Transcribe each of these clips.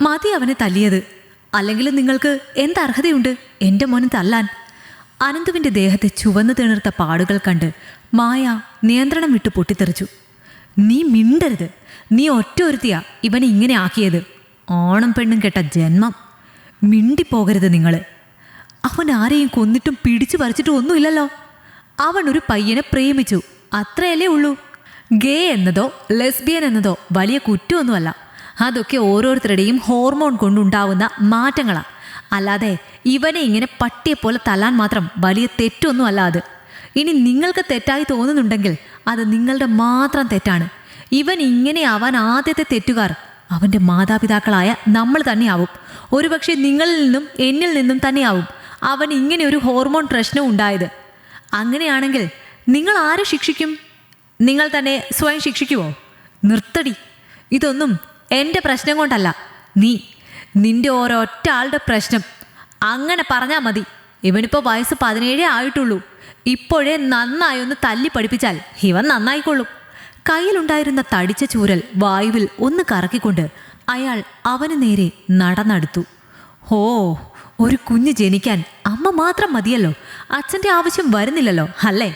മതി അവനെ തല്ലിയത്. അല്ലെങ്കിൽ നിങ്ങൾക്ക് എന്തർഹതയുണ്ട് എൻ്റെ മോനെ തല്ലാൻ? അനന്തുവിൻ്റെ ദേഹത്തെ ചുവന്നു തിണർത്ത പാടുകൾ കണ്ട് മായ നിയന്ത്രണം വിട്ട് പൊട്ടിത്തെറിച്ചു. നീ മിണ്ടരുത്. നീ ഒറ്റ ഒരുത്തിയാ ഇവനെ ഇങ്ങനെ ആക്കിയത്. ആണും പെണ്ണും കെട്ട ജന്മം. മിണ്ടിപ്പോകരുത് നിങ്ങൾ. അവൻ ആരെയും കൊന്നിട്ടും പിടിച്ചു പറിച്ചിട്ടും ഒന്നുമില്ലല്ലോ. അവൻ ഒരു പയ്യനെ പ്രേമിച്ചു, അത്രയല്ലേ ഉള്ളൂ. ഗേ എന്നതോ ലെസ്ബിയൻ എന്നതോ വലിയ കുറ്റമൊന്നുമല്ല. അതൊക്കെ ഓരോരുത്തരുടെയും ഹോർമോൺ കൊണ്ടുണ്ടാവുന്ന മാറ്റങ്ങളാണ്. അല്ലാതെ ഇവനെ ഇങ്ങനെ പട്ടിയെപ്പോലെ തല്ലാൻ മാത്രം വലിയ തെറ്റൊന്നും അല്ല അത്. ഇനി നിങ്ങൾക്ക് തെറ്റായി തോന്നുന്നുണ്ടെങ്കിൽ അത് നിങ്ങളുടെ മാത്രം തെറ്റാണ്. ഇവൻ ഇങ്ങനെ ആവാൻ ആദ്യത്തെ തെറ്റുകാർ അവൻ്റെ മാതാപിതാക്കളായ നമ്മൾ തന്നെയാവും. ഒരുപക്ഷെ നിങ്ങളിൽ നിന്നും എന്നിൽ നിന്നും തന്നെയാവും അവൻ ഇങ്ങനെ ഒരു ഹോർമോൺ പ്രശ്നം ഉണ്ടായത്. അങ്ങനെയാണെങ്കിൽ നിങ്ങൾ ആരെ ശിക്ഷിക്കും? നിങ്ങൾ തന്നെ സ്വയം ശിക്ഷിക്കുമോ? നിർത്തടി. ഇതൊന്നും എൻ്റെ പ്രശ്നം കൊണ്ടല്ല. നിന്റെ ഓരൊറ്റ ആളുടെ പ്രശ്നം. അങ്ങനെ പറഞ്ഞാൽ മതി. ഇവനിപ്പോൾ വയസ്സ് 17 ആയിട്ടുള്ളൂ. ഇപ്പോഴേ നന്നായി ഒന്ന് തല്ലി പഠിപ്പിച്ചാൽ ഇവൻ നന്നായിക്കൊള്ളും. കയ്യിലുണ്ടായിരുന്ന തടിച്ച ചൂരൽ വായുവിൽ ഒന്ന് കറക്കിക്കൊണ്ട് അയാൾ അവന് നേരെ നടന്നെടുത്തു. ഓ, ഒരു കുഞ്ഞ് ജനിക്കാൻ അമ്മ മാത്രം മതിയല്ലോ. അച്ഛൻ്റെ ആവശ്യം വരുന്നില്ലല്ലോ അല്ലേ?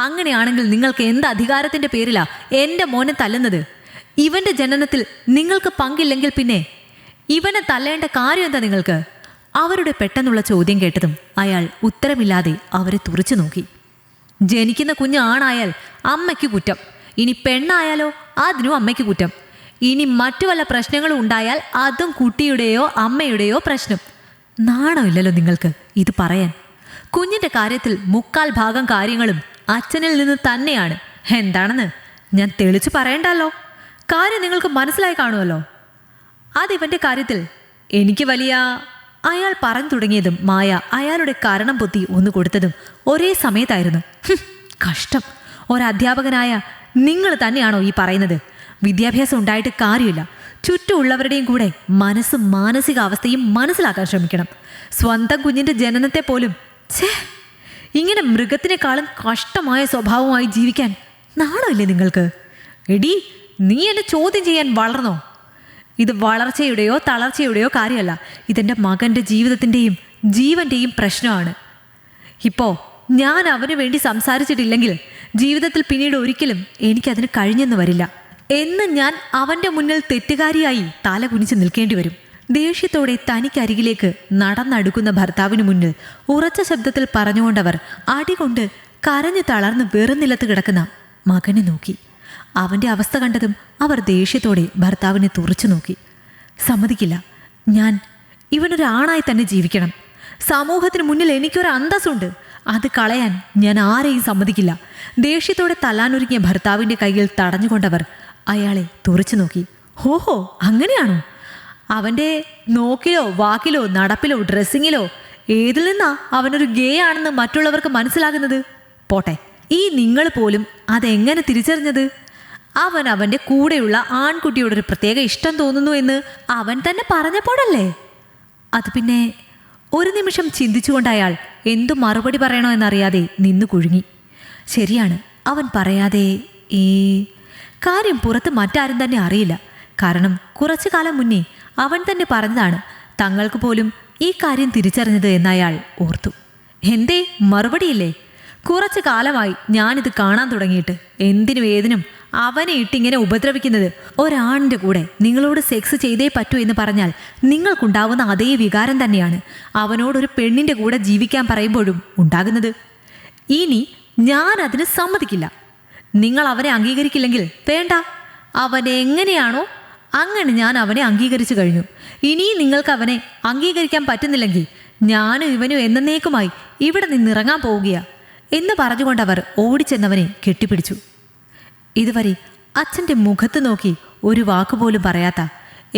അങ്ങനെയാണെങ്കിൽ നിങ്ങൾക്ക് എന്ത് അധികാരത്തിൻ്റെ പേരിലാ എൻ്റെ മോനെ തല്ലുന്നത്? ഇവൻ്റെ ജനനത്തിൽ നിങ്ങൾക്ക് പങ്കില്ലെങ്കിൽ പിന്നെ ഇവനെ തല്ലേണ്ട കാര്യം എന്താ നിങ്ങൾക്ക്? അവരുടെ പെട്ടെന്നുള്ള ചോദ്യം കേട്ടതും അയാൾ ഉത്തരമില്ലാതെ അവരെ തുറച്ചു നോക്കി. ജനിക്കുന്ന കുഞ്ഞ് ആണായാൽ അമ്മയ്ക്ക് കുറ്റം. ഇനി പെണ്ണായാലോ അതിനും അമ്മയ്ക്ക് കുറ്റം. ഇനി മറ്റു വല്ല പ്രശ്നങ്ങളും ഉണ്ടായാൽ അതും കുട്ടിയുടെയോ അമ്മയുടെയോ പ്രശ്നം. നാണമില്ലല്ലോ നിങ്ങൾക്ക് ഇത് പറയാൻ? കുഞ്ഞിൻ്റെ കാര്യത്തിൽ 3/4 കാര്യങ്ങളും അച്ഛനിൽ നിന്ന് തന്നെയാണ്. എന്താണെന്ന് ഞാൻ തെളിച്ചു പറയണ്ടല്ലോ. കാര്യം നിങ്ങൾക്ക് മനസ്സിലായി കാണുമല്ലോ. അതിവൻ്റെ കാര്യത്തിൽ എനിക്ക് വലിയ... അയാൾ പറഞ്ഞു തുടങ്ങിയതും മായ അയാളുടെ കാരണം പൊത്തി ഒന്ന് കൊടുത്തതും ഒരേ സമയത്തായിരുന്നു. കഷ്ടം. ഒരധ്യാപകനായ നിങ്ങൾ തന്നെയാണോ ഈ പറയുന്നത്? വിദ്യാഭ്യാസം ഉണ്ടായിട്ട് കാര്യമില്ല. ചുറ്റുമുള്ളവരുടെയും കൂടെ മനസ്സും മാനസികാവസ്ഥയും മനസ്സിലാക്കാൻ ശ്രമിക്കണം. സ്വന്തം കുഞ്ഞിൻ്റെ ജനനത്തെ പോലും ഇങ്ങനെ മൃഗത്തിനേക്കാളും കഷ്ടമായ സ്വഭാവമായി ജീവിക്കാൻ നാണമില്ലേ നിങ്ങൾക്ക്? എടി, നീ എന്നെ ചോദ്യം ചെയ്യാൻ വളർന്നോ? ഇത് വളർച്ചയുടെയോ തളർച്ചയുടെയോ കാര്യമല്ല. ഇതെൻ്റെ മകൻ്റെ ജീവിതത്തിൻ്റെയും ജീവൻ്റെയും പ്രശ്നമാണ്. ഇപ്പോൾ ഞാൻ അവന് വേണ്ടി സംസാരിച്ചിട്ടില്ലെങ്കിൽ ജീവിതത്തിൽ പിന്നീട് ഒരിക്കലും എനിക്കതിന് കഴിഞ്ഞെന്ന് വരില്ല. എന്ന് ഞാൻ അവൻ്റെ മുന്നിൽ തെറ്റുകാരിയായി തല കുനിച്ച് നിൽക്കേണ്ടി വരും. ദേഷ്യത്തോടെ തനിക്കരികിലേക്ക് നടന്നടുക്കുന്ന ഭർത്താവിന് മുന്നിൽ ഉറച്ച ശബ്ദത്തിൽ പറഞ്ഞുകൊണ്ടവർ അടികൊണ്ട് കരഞ്ഞു തളർന്ന് വെറുനിലത്ത് കിടക്കുന്ന മകനെ നോക്കി. അവൻ്റെ അവസ്ഥ കണ്ടതും അവർ ദേഷ്യത്തോടെ ഭർത്താവിനെ തുറച്ചു നോക്കി. സമ്മതിക്കില്ല. ഇവനൊരാണായി തന്നെ ജീവിക്കണം. സമൂഹത്തിന് മുന്നിൽ എനിക്കൊരു അന്തസ്സുണ്ട്. അത് കളയാൻ ഞാൻ ആരെയും സമ്മതിക്കില്ല. ദേഷ്യത്തോടെ തല്ലാനൊരുങ്ങിയ ഭർത്താവിൻ്റെ കയ്യിൽ തടഞ്ഞുകൊണ്ടവർ അയാളെ തുറച്ചു നോക്കി. ഹോഹോ, അങ്ങനെയാണോ? അവൻ്റെ നോക്കിലോ വാക്കിലോ നടപ്പിലോ ഡ്രസ്സിങ്ങിലോ ഏതിൽ നിന്നാ അവനൊരു ഗേ ആണെന്ന് മറ്റുള്ളവർക്ക് മനസ്സിലാകുന്നത്? പോട്ടെ, ഈ നിങ്ങൾ പോലും അതെങ്ങനെ തിരിച്ചറിഞ്ഞത്? അവൻ അവൻ്റെ കൂടെയുള്ള ആൺകുട്ടിയോടൊരു പ്രത്യേക ഇഷ്ടം തോന്നുന്നു എന്ന് അവൻ തന്നെ പറഞ്ഞപ്പോഴല്ലേ? അത് പിന്നെ... ഒരു നിമിഷം ചിന്തിച്ചുകൊണ്ട് അയാൾ എന്തു മറുപടി പറയണോ എന്നറിയാതെ നിന്നു കുഴുങ്ങി. ശരിയാണ്, അവൻ പറയാതെ കാര്യം പുറത്ത് മറ്റാരും തന്നെ അറിയില്ല. കാരണം കുറച്ചു കാലം മുന്നേ അവൻ തന്നെ പറഞ്ഞതാണ് തങ്ങൾക്ക് പോലും ഈ കാര്യം തിരിച്ചറിഞ്ഞത് എന്നയാൾ ഓർത്തു. എന്തേ മറുപടിയില്ലേ? കുറച്ചു കാലമായി ഞാനിത് കാണാൻ തുടങ്ങിയിട്ട്. എന്തിനും ഏതിനും അവനെ ഇട്ടിങ്ങനെ ഉപദ്രവിക്കുന്നത്. ഒരാണിൻ്റെ കൂടെ നിങ്ങളോട് സെക്സ് ചെയ്തേ പറ്റൂ എന്ന് പറഞ്ഞാൽ നിങ്ങൾക്കുണ്ടാവുന്ന അതേ വികാരം തന്നെയാണ് അവനോടൊരു പെണ്ണിൻ്റെ കൂടെ ജീവിക്കാൻ പറയുമ്പോഴും ഉണ്ടാകുന്നത്. ഇനി ഞാൻ അതിന് സമ്മതിക്കില്ല. നിങ്ങൾ അവനെ അംഗീകരിക്കില്ലെങ്കിൽ വേണ്ട. അവനെ എങ്ങനെയാണോ അങ്ങനെ ഞാൻ അവനെ അംഗീകരിച്ചു കഴിഞ്ഞു. ഇനിയും നിങ്ങൾക്ക് അവനെ അംഗീകരിക്കാൻ പറ്റുന്നില്ലെങ്കിൽ ഞാനും ഇവനും എന്നേക്കുമായി ഇവിടെ നിന്നിറങ്ങാൻ പോവുകയാണ് എന്ന് പറഞ്ഞുകൊണ്ടവർ ഓടിച്ചെന്നവനെ കെട്ടിപ്പിടിച്ചു. ഇതുവരെ അച്ഛൻ്റെ മുഖത്ത് നോക്കി ഒരു വാക്കുപോലും പറയാത്ത,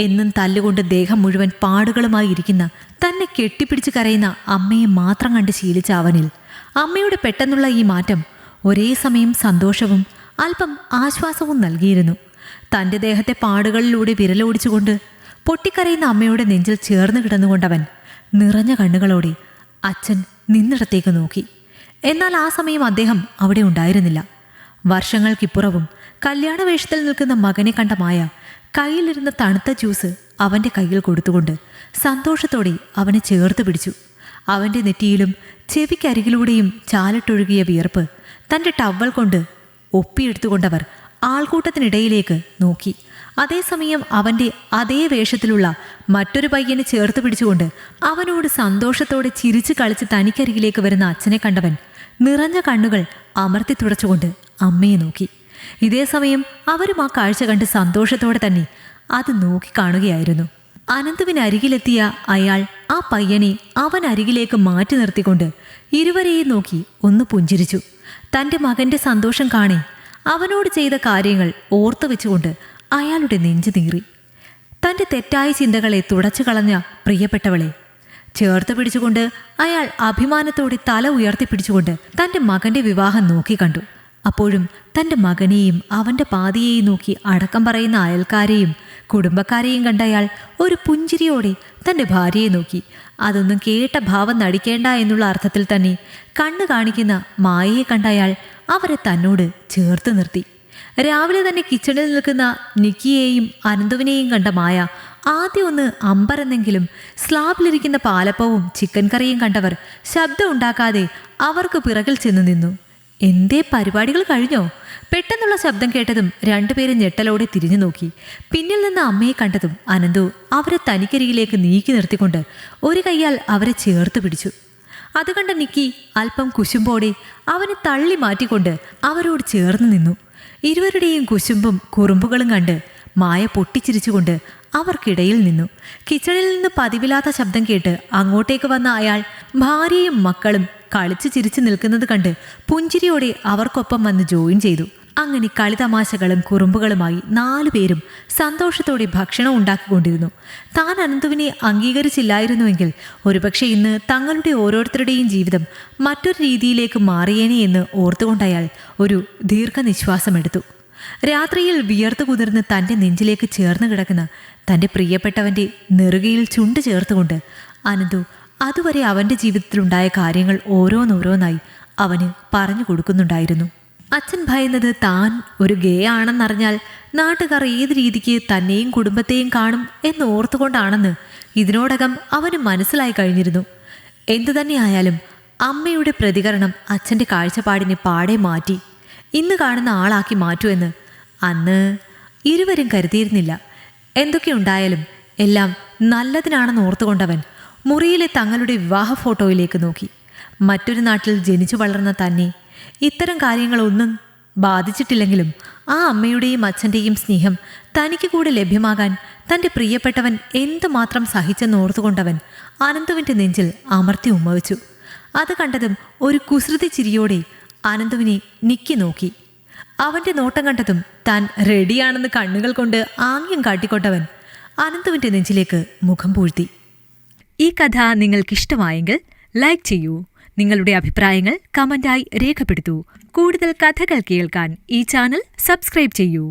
എന്നും തല്ലുകൊണ്ട് ദേഹം മുഴുവൻ പാടുകളുമായി ഇരിക്കുന്ന, തന്നെ കെട്ടിപ്പിടിച്ച് കരയുന്ന അമ്മയെ മാത്രം കണ്ട് ശീലിച്ച അവനിൽ അമ്മയുടെ പെട്ടെന്നുള്ള ഈ മാറ്റം ഒരേ സമയം സന്തോഷവും അല്പം ആശ്വാസവും നൽകിയിരുന്നു. തൻ്റെ ദേഹത്തെ പാടുകളിലൂടെ വിരലോടിച്ചുകൊണ്ട് പൊട്ടിക്കരയുന്ന അമ്മയുടെ നെഞ്ചിൽ ചേർന്ന് കിടന്നുകൊണ്ടവൻ നിറഞ്ഞ കണ്ണുകളോടെ അച്ഛൻ നിന്നിടത്തേക്ക് നോക്കി. എന്നാൽ ആ സമയം അദ്ദേഹം അവിടെ ഉണ്ടായിരുന്നില്ല. വർഷങ്ങൾക്കിപ്പുറവും കല്യാണ വേഷത്തിൽ നിൽക്കുന്ന മകനെ കണ്ട മായ കയ്യിലിരുന്ന തണുത്ത ജ്യൂസ് അവൻ്റെ കയ്യിൽ കൊടുത്തുകൊണ്ട് സന്തോഷത്തോടെ അവനെ ചേർത്ത് പിടിച്ചു. അവൻ്റെ നെറ്റിയിലും ചെവിക്കരികിലൂടെയും ചാലിട്ടൊഴുകിയ വിയർപ്പ് തൻ്റെ ടവൽ കൊണ്ട് ഒപ്പിയെടുത്തുകൊണ്ടവർ ആൾക്കൂട്ടത്തിനിടയിലേക്ക് നോക്കി. അതേസമയം അവൻ്റെ അതേ വേഷത്തിലുള്ള മറ്റൊരു പയ്യനെ ചേർത്ത് പിടിച്ചുകൊണ്ട് അവനോട് സന്തോഷത്തോടെ ചിരിച്ചു കളിച്ച് തനിക്കരികിലേക്ക് വരുന്ന അച്ഛനെ കണ്ടവൻ നിറഞ്ഞ കണ്ണുകൾ അമർത്തി തുടച്ചുകൊണ്ട് അമ്മയെ നോക്കി. ഇതേസമയം അവരും ആ കാഴ്ച കണ്ട് സന്തോഷത്തോടെ തന്നെ അത് നോക്കിക്കാണുകയായിരുന്നു. അനന്തുവിനരികിലെത്തിയ അയാൾ ആ പയ്യനെ അവൻ അരികിലേക്ക് മാറ്റി നിർത്തിക്കൊണ്ട് ഇരുവരെയും നോക്കി ഒന്ന് പുഞ്ചിരിച്ചു. തൻ്റെ മകൻ്റെ സന്തോഷം കാണി അവനോട് ചെയ്ത കാര്യങ്ങൾ ഓർത്തു വെച്ചുകൊണ്ട് അയാളുടെ നെഞ്ചു നീറി. തൻ്റെ തെറ്റായ ചിന്തകളെ തുടച്ചു കളഞ്ഞ പ്രിയപ്പെട്ടവളെ ചേർത്ത് പിടിച്ചുകൊണ്ട് അയാൾ അഭിമാനത്തോടെ തല ഉയർത്തിപ്പിടിച്ചുകൊണ്ട് തൻ്റെ മകൻ്റെ വിവാഹം നോക്കിക്കണ്ടു. അപ്പോഴും തൻ്റെ മകനെയും അവൻ്റെ പാതിയെയും നോക്കി അടക്കം പറയുന്ന അയൽക്കാരെയും കുടുംബക്കാരെയും കണ്ടയാൾ ഒരു പുഞ്ചിരിയോടെ തൻ്റെ ഭാര്യയെ നോക്കി. അതൊന്നും കേട്ട ഭാവം നടിക്കേണ്ട എന്നുള്ള അർത്ഥത്തിൽ തന്നെ കണ്ണു കാണിക്കുന്ന മായയെ കണ്ടയാൾ അവരെ തന്നോട് ചേർത്ത് നിർത്തി. രാവിലെ തന്നെ കിച്ചണിൽ നിൽക്കുന്ന നിക്കിയെയും അനന്തുവിനെയും കണ്ട മായ ആദ്യം ഒന്ന് അമ്പരന്നെങ്കിലും സ്ലാബിലിരിക്കുന്ന പാലപ്പവും ചിക്കൻ കറിയും കണ്ടവർ ശബ്ദം ഉണ്ടാക്കാതെ അവർക്ക് പിറകിൽ ചെന്നു നിന്നു. എന്തേ, പരിപാടികൾ കഴിഞ്ഞോ? പെട്ടെന്നുള്ള ശബ്ദം കേട്ടതും രണ്ടുപേരും ഞെട്ടലോടെ തിരിഞ്ഞു നോക്കി. പിന്നിൽ നിന്ന് അമ്മയെ കണ്ടതും അനന്തു അവരെ തനിക്കരികിലേക്ക് നീക്കി നിർത്തിക്കൊണ്ട് ഒരു കൈയാൽ അവരെ ചേർത്ത് പിടിച്ചു. അത് കണ്ട നിക്കി അല്പം കുശുമ്പോടെ അവനെ തള്ളി മാറ്റിക്കൊണ്ട് അവരോട് ചേർന്ന് നിന്നു. ഇരുവരുടെയും കുശുമ്പും കുറുമ്പുകളും കണ്ട് മായ പൊട്ടിച്ചിരിച്ചുകൊണ്ട് അവർക്കിടയിൽ നിന്നു. കിച്ചണിൽ നിന്ന് പതിവില്ലാത്ത ശബ്ദം കേട്ട് അങ്ങോട്ടേക്ക് വന്ന അയാൾ ഭാര്യയും മക്കളും കളിച്ചു ചിരിച്ചു നിൽക്കുന്നത് കണ്ട് പുഞ്ചിരിയോടെ അവർക്കൊപ്പം വന്ന് ജോയിൻ ചെയ്തു. അങ്ങനെ കളിതമാശകളും കുറുമ്പുകളുമായി 4 പേരും സന്തോഷത്തോടെ ഭക്ഷണം ഉണ്ടാക്കിക്കൊണ്ടിരുന്നു. താൻ അനന്തുവിനെ അംഗീകരിച്ചില്ലായിരുന്നുവെങ്കിൽ ഒരുപക്ഷെ ഇന്ന് തങ്ങളുടെ ഓരോരുത്തരുടെയും ജീവിതം മറ്റൊരു രീതിയിലേക്ക് മാറിയേനെ എന്ന് ഓർത്തുകൊണ്ടയാൾ ഒരു ദീർഘനിശ്വാസമെടുത്തു. രാത്രിയിൽ വിയർത്തു കുതിർന്ന് തൻ്റെ നെഞ്ചിലേക്ക് ചേർന്ന് കിടക്കുന്ന തൻ്റെ പ്രിയപ്പെട്ടവൻ്റെ നെറുകയിൽ ചുണ്ട് ചേർത്തുകൊണ്ട് അനന്തു അതുവരെ അവൻ്റെ ജീവിതത്തിലുണ്ടായ കാര്യങ്ങൾ ഓരോന്നോരോന്നായി അവന് പറഞ്ഞു കൊടുക്കുന്നുണ്ടായിരുന്നു. അച്ഛൻ ഭയന്നത് താൻ ഒരു ഗേ ആണെന്നറിഞ്ഞാൽ നാട്ടുകാർ ഏത് രീതിക്ക് തന്നെയും കുടുംബത്തെയും കാണും എന്ന് ഓർത്തുകൊണ്ടാണെന്ന് ഇതിനോടകം അവന് മനസ്സിലായി കഴിഞ്ഞിരുന്നു. എന്തു തന്നെയായാലും അമ്മയുടെ പ്രതികരണം അച്ഛൻ്റെ കാഴ്ചപ്പാടിനെ പാടെ മാറ്റി ഇന്ന് കാണുന്ന ആളാക്കി മാറ്റുമെന്ന് അന്ന് ഇരുവരും കരുതിയിരുന്നില്ല. എന്തൊക്കെയുണ്ടായാലും എല്ലാം നല്ലതിനാണെന്ന് ഓർത്തുകൊണ്ടവൻ മുറിയിലെ തങ്ങളുടെ വിവാഹ ഫോട്ടോയിലേക്ക് നോക്കി. മറ്റൊരു നാട്ടിൽ ജനിച്ചു വളർന്ന തന്നെ ഇത്തരം കാര്യങ്ങളൊന്നും ബാധിച്ചിട്ടില്ലെങ്കിലും ആ അമ്മയുടെയും അച്ഛൻ്റെയും സ്നേഹം തനിക്ക് കൂടെ ലഭ്യമാകാൻ തൻ്റെ പ്രിയപ്പെട്ടവൻ എന്തുമാത്രം സഹിച്ചെന്നോർത്തുകൊണ്ടവൻ അനന്തുവിൻ്റെ നെഞ്ചിൽ അമർത്തി ഉമ്മവച്ചു. അത് കണ്ടതും ഒരു കുസൃതി ചിരിയോടെ അനന്തുവിനെ നിക്കി നോക്കി. അവൻ്റെ നോട്ടം കണ്ടതും താൻ റെഡിയാണെന്ന് കണ്ണുകൾ കൊണ്ട് ആംഗ്യം കാട്ടിക്കൊണ്ടവൻ അനന്തുവിൻ്റെ നെഞ്ചിലേക്ക് മുഖം പൂഴ്ത്തി. ഈ കഥ നിങ്ങൾക്കിഷ്ടമായെങ്കിൽ ലൈക്ക് ചെയ്യൂ. നിങ്ങളുടെ അഭിപ്രായങ്ങൾ കമന്റായി രേഖപ്പെടുത്തൂ. കൂടുതൽ കഥകൾ കേൾക്കാൻ ഈ ചാനൽ സബ്സ്ക്രൈബ് ചെയ്യൂ.